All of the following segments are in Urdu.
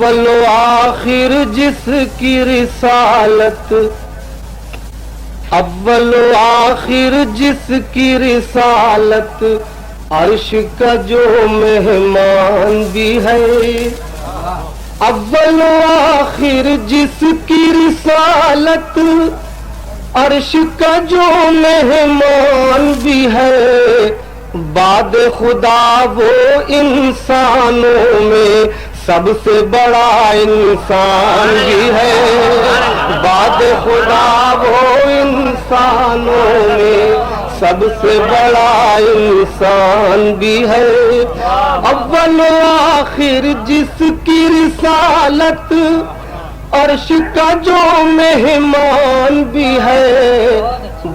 اول و آخر جس کی رسالت، اول و آخر جس کی رسالت، عرش کا جو مہمان بھی ہے، اول و آخر جس کی رسالت، عرش کا جو مہمان بھی ہے، بعد خدا وہ انسانوں میں سب سے بڑا انسان بھی ہے، بعد خدا وہ انسانوں میں سب سے بڑا انسان بھی ہے، اول و آخر جس کی رسالت، عرش کا جو مہمان بھی ہے،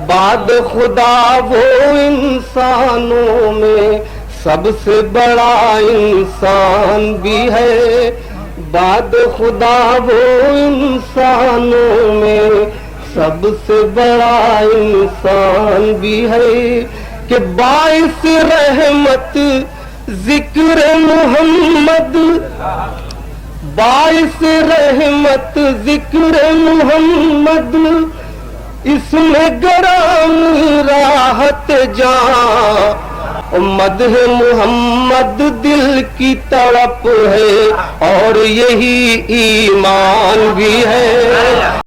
بعد خدا وہ انسانوں میں سب سے بڑا انسان بھی ہے، بعد خدا وہ انسانوں میں سب سے بڑا انسان بھی ہے، کہ باعث رحمت ذکر محمد، باعث رحمت ذکر محمد، اس میں گرام راحت جاں، مدح محمد دل کی تڑپ ہے اور یہی ایمان بھی ہے۔